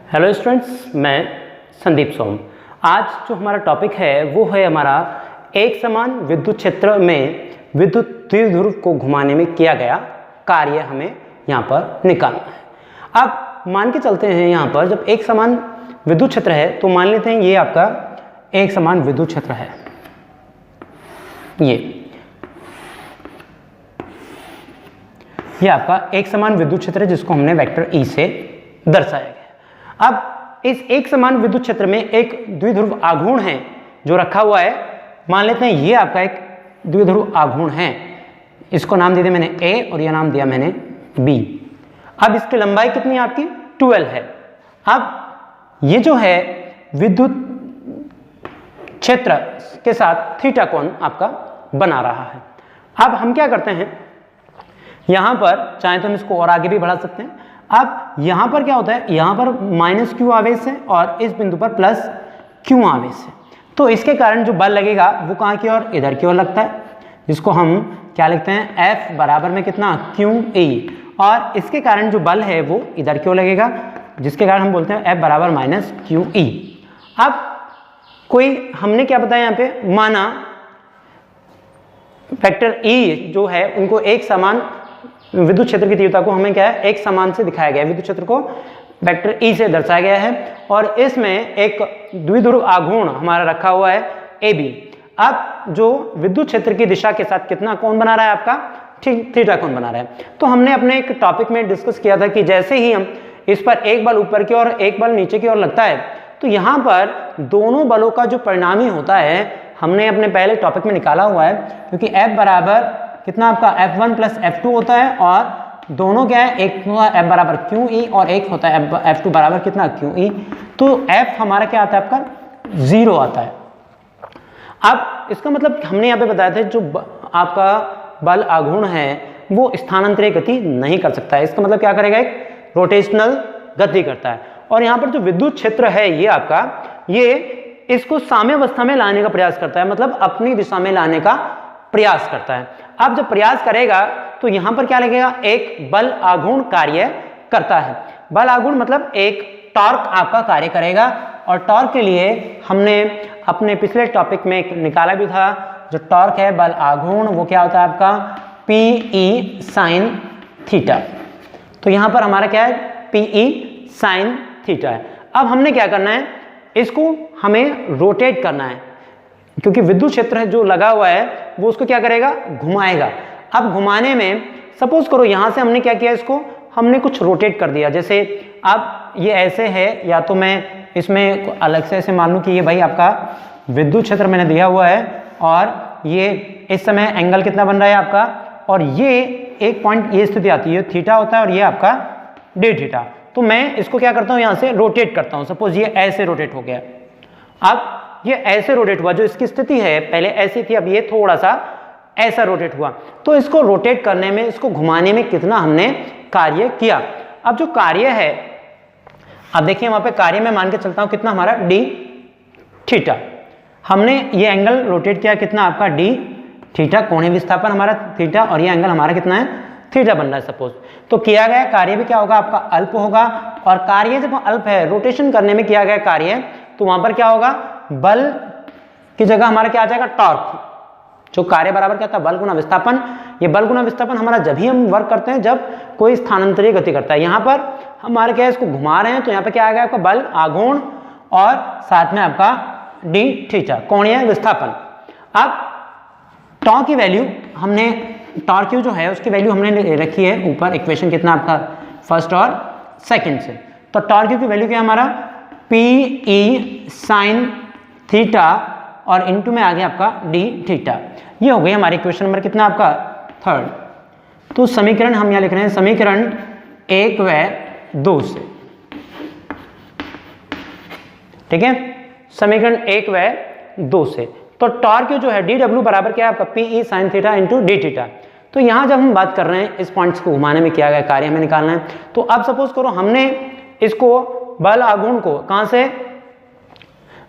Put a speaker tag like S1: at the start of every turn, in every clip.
S1: Hello students, मैं संदीप सोम। आज जो हमारा टॉपिक है वो है हमारा एक समान विद्युत क्षेत्र में विद्युत द्विध्रुव को घुमाने में किया गया कार्य हमें यहाँ पर निकालना है। अब मान के चलते हैं यहाँ पर जब एक समान विद्युत क्षेत्र है तो मान लेते हैं ये आपका एक समान विद्युत क्षेत्र है। ये आपका एक समान विद्युत क्षेत्र है जिसको हमने वेक्टर ई से दर्शाया गया। अब इस एक समान विद्युत क्षेत्र में एक द्विध्रुव आघूर्ण है जो रखा हुआ है। मान लेते हैं ये आपका एक द्विध्रुव आघूर्ण है, इसको नाम दे दिया मैंने ए और यह नाम दिया मैंने बी। अब इसकी लंबाई कितनी है आपकी 12 है। अब ये जो है विद्युत क्षेत्र के साथ थीटा कोण आपका बना रहा है। अब हम क्या करते हैं, यहां पर चाहे तो हम इसको और आगे भी बढ़ा सकते हैं। अब यहां पर क्या होता है, यहां पर माइनस क्यू आवेश है और इस बिंदु पर प्लस क्यू आवेश है, तो इसके कारण जो बल लगेगा वो कहां की ओर, इधर की ओर लगता है, जिसको हम क्या लिखते हैं F बराबर में कितना क्यू ई, और इसके कारण जो बल है वो इधर की ओर लगेगा, जिसके कारण हम बोलते हैं F बराबर माइनस क्यू ई। अब कोई हमने क्या बताया यहाँ पे, माना वेक्टर ई जो है उनको एक समान विद्युत क्षेत्र की तीव्रता को हमें क्या है एक समान से दिखाया गया है, विद्युत क्षेत्र को वेक्टर ई से दर्शाया गया है और इसमें एक द्विध्रुव आघूर्ण हमारा रखा हुआ है ए बी। अब जो विद्युत क्षेत्र की दिशा के साथ कितना कोण बना रहा है आपका थीटा कोण बना रहा है। तो हमने अपने एक टॉपिक में डिस्कस किया था कि जैसे ही हम इस पर एक बल ऊपर की ओर एक बल नीचे की ओर लगता है तो यहाँ पर दोनों बलों का जो परिणामी होता है हमने अपने पहले टॉपिक में निकाला हुआ है, क्योंकि F बराबर कितना आपका F1 प्लस F2 होता है और दोनों क्या है, एक F बराबर क्यू ई और एक होता है F2 बराबर कितना क्यू ई। तो F हमारा क्या आता है आपका 0 आता है। अब इसका मतलब हमने यहाँ पे बताया था जो आपका बल आघूर्ण है वो स्थानांतरित गति नहीं कर सकता है। इसका मतलब क्या करेगा, एक रोटेशनल गति करता है। और यहाँ पर जो विद्युत क्षेत्र है ये आपका ये इसको साम्यावस्था में लाने का प्रयास करता है, मतलब अपनी दिशा में लाने का प्रयास करता है। अब जब प्रयास करेगा तो यहां पर क्या लगेगा, एक बल आघूर्ण कार्य करता है। बल आघूर्ण मतलब एक टॉर्क आपका कार्य करेगा, और टॉर्क के लिए हमने अपने पिछले टॉपिक में निकाला भी था, जो टॉर्क है बल आघूर्ण वो क्या होता है आपका पी ई साइन थीटा। तो यहां पर हमारा क्या है पी ई साइन थीटा है। अब हमने क्या करना है, इसको हमें रोटेट करना है, क्योंकि विद्युत क्षेत्र जो लगा हुआ है वो उसको क्या करेगा, घुमाएगा। अब घुमाने में सपोज करो यहां से हमने क्या किया, इसको हमने कुछ रोटेट कर दिया। जैसे अब ये ऐसे है, या तो मैं इसमें अलग से ऐसे मान लूं कि ये भाई आपका विद्युत क्षेत्र मैंने दिया हुआ है और ये इस समय एंगल कितना बन रहा है आपका, और ये एक पॉइंट ये स्थिति आती है थीटा होता है और ये आपका डी थीटा। तो मैं इसको क्या करता हूँ, यहाँ से रोटेट करता हूँ। सपोज ये ऐसे रोटेट हो गया, अब ये ऐसे रोटेट हुआ, जो इसकी स्थिति है पहले ऐसी थी, अब ये थोड़ा सा ऐसा रोटेट हुआ। तो इसको रोटेट करने में, इसको घुमाने में कितना हमने कार्य किया। अब जो कार्य है, अब देखिए वहां पे कार्य में मान के चलता हूं कितना हमारा डी थीटा। हमने ये एंगल रोटेट किया कितना आपका डी थीटा, कोणीय विस्थापन हमारा थीटा, और ये एंगल हमारा कितना है थीटा बन रहा है सपोज। तो किया गया कार्य भी क्या होगा आपका अल्प होगा, और कार्य जब अल्प है, रोटेशन करने में किया गया कार्य, तो वहां पर क्या होगा, बल की जगह हमारा क्या आ जाएगा टॉर्क। जो कार्य बराबर क्या था, बल गुना विस्थापन। ये बल गुना विस्थापन हमारा जब ही हम वर्क करते हैं जब कोई स्थानांतरित गति करता है। यहाँ पर हमारे क्या है, इसको घुमा रहे हैं, तो यहाँ पे क्या आ गया आपका बल आघूर्ण और साथ में आपका डी थीटा कोणीय विस्थापन। अब टॉ की वैल्यू हमने, टॉर्क क्यू जो है उसकी वैल्यू हमने रखी है ऊपर इक्वेशन कितना आपका फर्स्ट और सेकंड से। तो टॉर्क क्यू की वैल्यू क्या हमारा पी ई साइन थीटा और इनटू में आ गया आपका डी थीटा। ये हो गई हमारी क्वेश्चन नंबर कितना आपका थर्ड। तो समीकरण हम यहाँ लिख रहे हैं समीकरण 1 व 2 से, ठीक है, समीकरण 1 व 2 से। तो टॉर्क जो है डी डब्ल्यू बराबर क्या है आपका P E sine theta into D theta. तो यहाँ जब हम बात कर रहे हैं इस पॉइंट्स को घुमाने में किया गया कार्य हमें निकालना है। तो अब सपोज करो हमने इसको बल आघूर्ण को कहां से,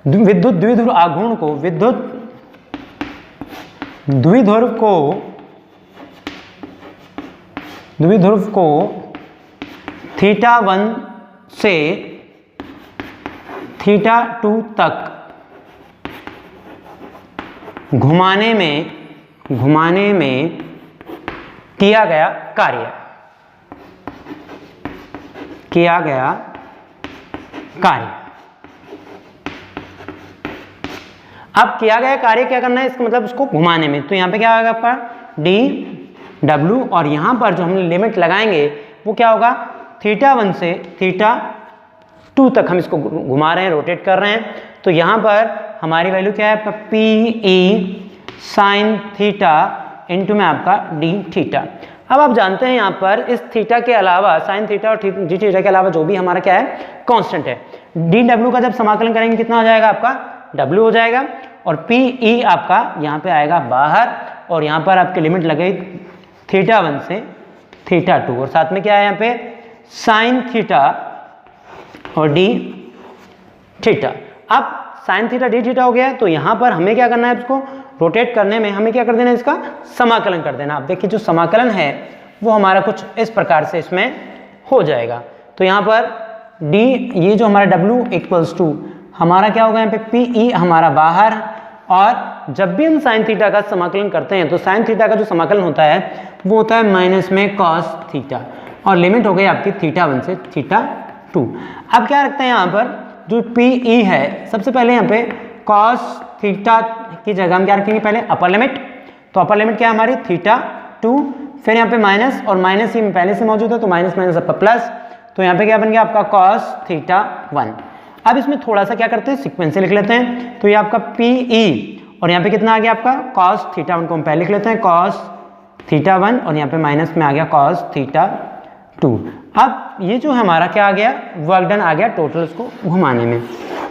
S1: विद्युत द्विध्रुव आघूर्ण को, विद्युत द्विध्रुव को थीटा 1 से θ2 तक घुमाने में किया गया कार्य, अब किया गया कार्य क्या करना है, इसका मतलब उसको घुमाने में, तो यहाँ पे क्या होगा आपका dw, और यहाँ पर जो हम लिमिट लगाएंगे वो क्या होगा, θ1 से θ2 तक हम इसको घुमा रहे हैं, रोटेट कर रहे हैं, तो यहाँ पर हमारी वैल्यू क्या है आपका PE sin थीटा इंटू में आपका d थीटा। अब आप जानते हैं यहाँ पर इस थीटा के अलावा, साइन थीटा और d थीटा के अलावा जो भी हमारा क्या है, कांस्टेंट है, dw का जब समाकलन करेंगे कितना हो जाएगा आपका, w हो जाएगा, और PE आपका यहाँ पे आएगा बाहर, और यहाँ पर आपकी लिमिट लगे θ1 से θ2, और साथ में क्या है यहाँ पे साइन थीटा और d थीटा। अब साइन थीटा d थीटा हो गया, तो यहाँ पर हमें क्या करना है, इसको रोटेट करने में हमें क्या कर देना है, इसका समाकलन कर देना। आप देखिए जो समाकलन है वो हमारा कुछ इस प्रकार से इसमें हो जाएगा, तो यहाँ पर d, ये जो हमारा w इक्वल्स टू हमारा क्या होगा यहाँ पे PE हमारा बाहर, और जब भी हम साइन थीटा का समाकलन करते हैं तो साइन थीटा का जो समाकलन होता है वो होता है माइनस में कॉस थीटा, और लिमिट हो गई आपकी θ1 से θ2। अब क्या रखते हैं यहाँ पर, जो PE है सबसे पहले यहाँ पे कॉस थीटा की जगह हम क्या रखेंगे, पहले अपर लिमिट, तो अपर लिमिट क्या है हमारी θ2, फिर यहाँ पे माइनस, और माइनस ही पहले से मौजूद है तो माइनस माइनस आपका प्लस, तो यहाँ पे क्या बन गया आपका कॉस θ1। अब इसमें थोड़ा सा क्या करते हैं, सीक्वेंस से लिख लेते हैं, तो ये आपका PE, और यहाँ पे कितना आ गया आपका कॉस θ1 को हम पहले लिख लेते हैं कॉस θ1, और यहाँ पे माइनस में आ गया कॉस θ2। अब ये जो हमारा क्या आ गया, वर्क डन आ गया टोटल उसको घुमाने में।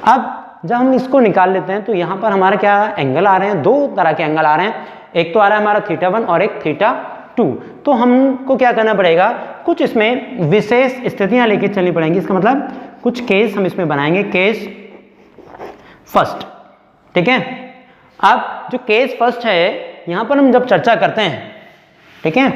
S1: अब जब हम इसको निकाल लेते हैं तो यहाँ पर हमारा क्या एंगल आ रहे हैं, दो तरह के एंगल आ रहे हैं, एक तो आ रहा है हमारा θ1 और एक θ2। तो हमको क्या करना पड़ेगा, कुछ इसमें विशेष स्थितियां लेके चलनी पड़ेंगी, इसका मतलब कुछ केस हम इसमें बनाएंगे, केस फर्स्ट, ठीक है। अब जो केस फर्स्ट है यहाँ पर हम जब चर्चा करते हैं, ठीक है,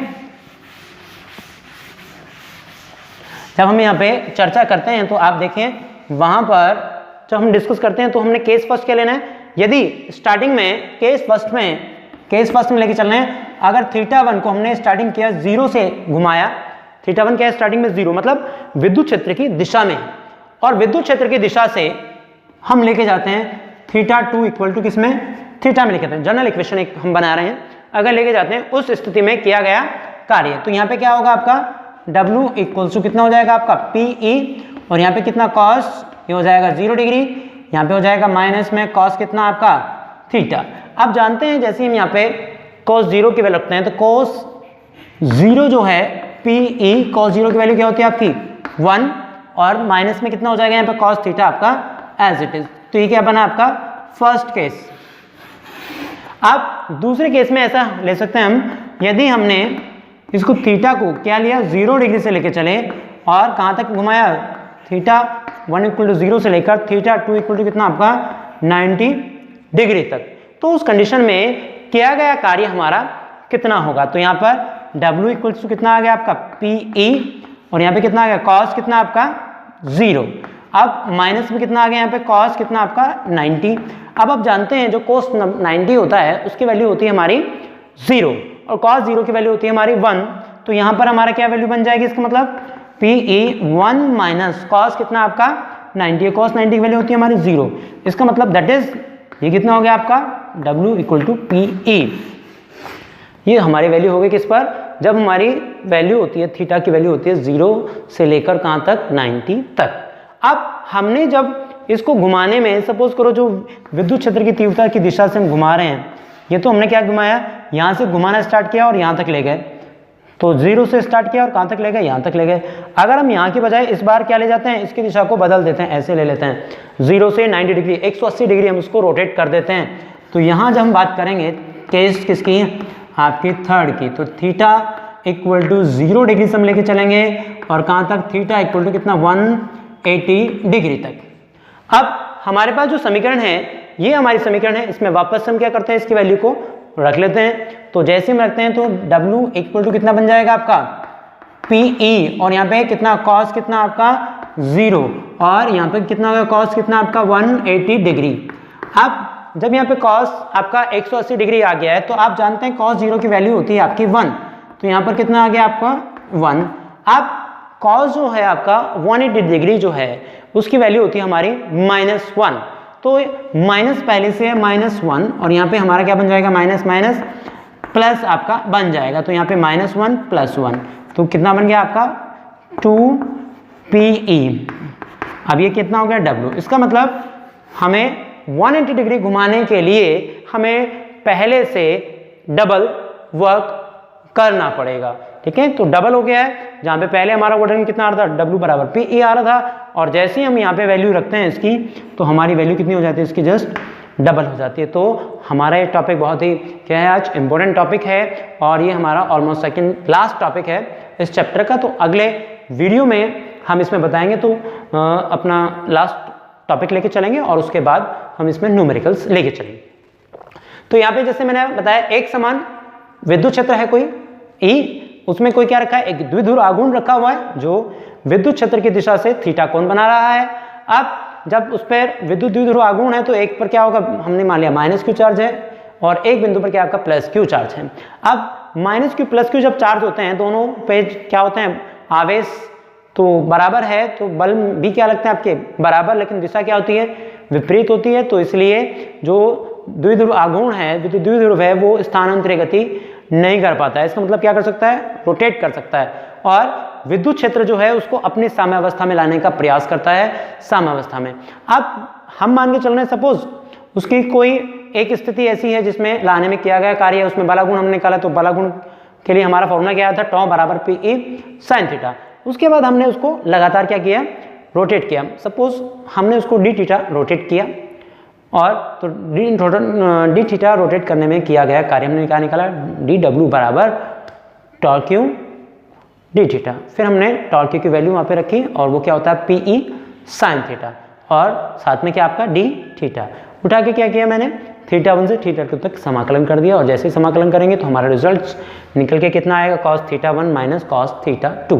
S1: जब हम यहाँ पे चर्चा करते हैं तो आप देखें वहां पर जब हम डिस्कस करते हैं तो हमने केस फर्स्ट क्या लेना है, यदि स्टार्टिंग में केस फर्स्ट में लेके चलना है, अगर θ1 को हमने स्टार्टिंग किया 0 से घुमाया, θ1 क्या है स्टार्टिंग में 0 मतलब विद्युत क्षेत्र की दिशा में, और विद्युत क्षेत्र की दिशा से हम लेके जाते हैं θ2 इक्वल टू किसमें, थीटा में लेके जाते हैं, जनरल इक्वेशन एक हम बना रहे हैं, अगर लेके जाते हैं उस स्थिति में किया गया कार्य, तो यहाँ पे क्या होगा आपका W इक्वल टू कितना हो जाएगा आपका PE, और यहाँ पे कितना कॉस, ये हो जाएगा 0 डिग्री, यहाँ पे हो जाएगा माइनस में कॉस कितना आपका थीटा। अब जानते हैं जैसे हम यहाँ पे कॉस 0 की वैल्यू रखते हैं, तो कॉस 0 जो है PE कॉस 0 की वैल्यू क्या होती है आपकी 1, और माइनस में कितना हो जाएगा यहाँ पे कॉस थीटा आपका एज इट इज। तो ये क्या बना आपका फर्स्ट केस। अब दूसरे केस में ऐसा ले सकते हैं हम, यदि हमने इसको थीटा को क्या लिया 0 डिग्री से लेकर चले और कहाँ तक घुमाया, θ1 इक्वल टू 0 से लेकर θ2 इक्वल टू कितना आपका 90 डिग्री तक, तो उस कंडीशन में किया गया कार्य हमारा कितना होगा, तो यहाँ पर W इक्वल टू कितना आ गया आपका PE, और यहाँ पे कितना आ गया कॉस कितना आपका 0, अब माइनस में कितना आ गया यहाँ पे कॉस कितना आपका 90। अब आप जानते हैं जो कॉस 90 होता है उसकी वैल्यू होती है हमारी 0, और cos 0 की वैल्यू होती है हमारी 1, तो यहाँ पर हमारा क्या वैल्यू बन जाएगी, इसका मतलब PE 1 माइनस कॉस कितना आपका 90, cos 90 की वैल्यू होती है हमारी 0, इसका मतलब दैट इज ये कितना हो गया आपका W इक्वल टू PE। ये हमारी वैल्यू हो गई किस पर, जब हमारी वैल्यू होती है थीटा की वैल्यू होती है 0 से लेकर कहाँ तक 90 तक। अब हमने जब इसको घुमाने में सपोज करो जो विद्युत क्षेत्र की तीव्रता की दिशा से हम घुमा रहे हैं, ये तो हमने क्या घुमाया, यहाँ से घुमाना स्टार्ट किया और यहाँ तक ले गए, तो 0 से स्टार्ट किया और कहाँ तक ले गए, यहाँ तक ले गए। अगर हम यहाँ की बजाय इस बार क्या ले जाते हैं, इसकी दिशा को बदल देते हैं, ऐसे ले लेते हैं 0 से 90 डिग्री 180 डिग्री हम उसको रोटेट कर देते हैं, तो यहाँ जब हम बात करेंगे केस किसकी, आपकी थर्ड की, तो थीटा इक्वल टू 0 डिग्री से हम लेके चलेंगे और कहाँ तक, थीटा इक्वल टू कितना 180 डिग्री तक। अब हमारे पास जो समीकरण है ये हमारी समीकरण है, इसमें वापस हम क्या करते हैं, इसकी वैल्यू को रख लेते हैं, तो जैसे हम रखते हैं तो W इक्वल टू कितना बन जाएगा आपका PE, और यहाँ पे कितना कॉस कितना आपका 0 और यहाँ पे कितना होगा कॉस कितना आपका 180 डिग्री। अब जब यहाँ पे कॉस आपका 180 डिग्री आ गया है तो आप जानते हैं कॉस 0 की वैल्यू होती है आपकी 1, तो यहाँ पर कितना आ गया आपका 1। अब कॉस जो है आपका 180 डिग्री जो है उसकी वैल्यू होती है हमारी -1, तो माइनस पहले से है -1 और यहाँ पे हमारा क्या बन जाएगा माइनस माइनस प्लस आपका बन जाएगा, तो यहाँ पे -1 + 1 तो कितना बन गया आपका 2PE। अब ये कितना हो गया W। इसका मतलब हमें 180 डिग्री घुमाने के लिए हमें पहले से डबल वर्क करना पड़ेगा, ठीक है। तो डबल हो गया है, जहाँ पे पहले हमारा वर्क कितना आ रहा था W = PE आ रहा था, और जैसे ही हम यहाँ पे वैल्यू रखते हैं इसकी तो हमारी वैल्यू कितनी हो जाती है इसकी जस्ट डबल हो जाती है। तो हमारा ये टॉपिक बहुत ही क्या है आज इम्पोर्टेंट टॉपिक है और ये हमारा ऑलमोस्ट सेकंड लास्ट टॉपिक है इस चैप्टर का। तो अगले वीडियो में हम इसमें बताएंगे तो अपना लास्ट टॉपिक लेके चलेंगे और उसके बाद हम इसमें न्यूमेरिकल्स लेके चलेंगे। तो यहाँ पे जैसे मैंने बताया एक समान विद्युत क्षेत्र है कोई E, उसमें कोई क्या रखा है एक द्विध्रुव आघूर्ण रखा हुआ है जो विद्युत क्षेत्र की दिशा से थीटा कोण बना रहा है। अब जब उस पर विद्युत द्विध्रुव आघूर्ण है तो एक पर क्या होगा हमने मान लिया -q चार्ज है और एक बिंदु पर क्या आपका +q चार्ज है। अब -q +q जब चार्ज होते हैं दोनों पे क्या होते हैं आवेश तो बराबर है, तो बल भी क्या लगते हैं आपके बराबर, लेकिन दिशा क्या होती है विपरीत होती है। तो इसलिए जो द्विध्रुव आघूर्ण है विद्युत द्विध्रुव है वो स्थानांतरित गति नहीं कर पाता है। इसका मतलब क्या कर सकता है रोटेट कर सकता है और विद्युत क्षेत्र जो है उसको अपनी साम्यावस्था में लाने का प्रयास करता है साम्यावस्था में। अब हम मान के चल रहे हैं सपोज उसकी कोई एक स्थिति ऐसी है जिसमें लाने में किया गया कार्य है, उसमें बलागुण हमने निकाला, तो बलागुण के लिए हमारा फॉर्मूला क्या था टॉ = PE sin θ। उसके बाद हमने उसको लगातार क्या किया रोटेट किया। सपोज हमने उसको dθ रोटेट किया और तो dθ रोटेट करने में किया गया कार्य हमने क्या निकाला dW = torq dθ। फिर हमने टॉर्क की वैल्यू वहाँ पे रखी और वो क्या होता है PE sin θ और साथ में क्या आपका dθ। उठा के क्या किया मैंने θ1 से θ2 तक समाकलन कर दिया और जैसे ही समाकलन करेंगे तो हमारा रिजल्ट निकल के कितना आएगा cos θ1 - cos θ2।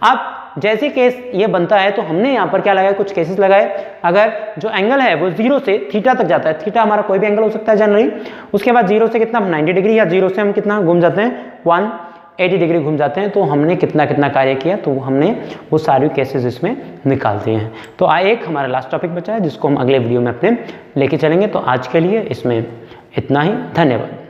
S1: अब जैसे केस ये बनता है तो हमने यहाँ पर क्या लगाया कुछ केसेस लगाए, अगर जो एंगल है वो 0 से θ तक जाता है, θ हमारा कोई भी एंगल हो सकता है जनरली, उसके बाद 0 से कितना 90 डिग्री या 0 से हम कितना घूम जाते हैं 180 डिग्री घूम जाते हैं, तो हमने कितना कितना कार्य किया तो हमने वो सारे केसेस इसमें निकाल दिए हैं। तो एक हमारा लास्ट टॉपिक बचा है जिसको हम अगले वीडियो में अपने लेके चलेंगे। तो आज के लिए इसमें इतना ही, धन्यवाद।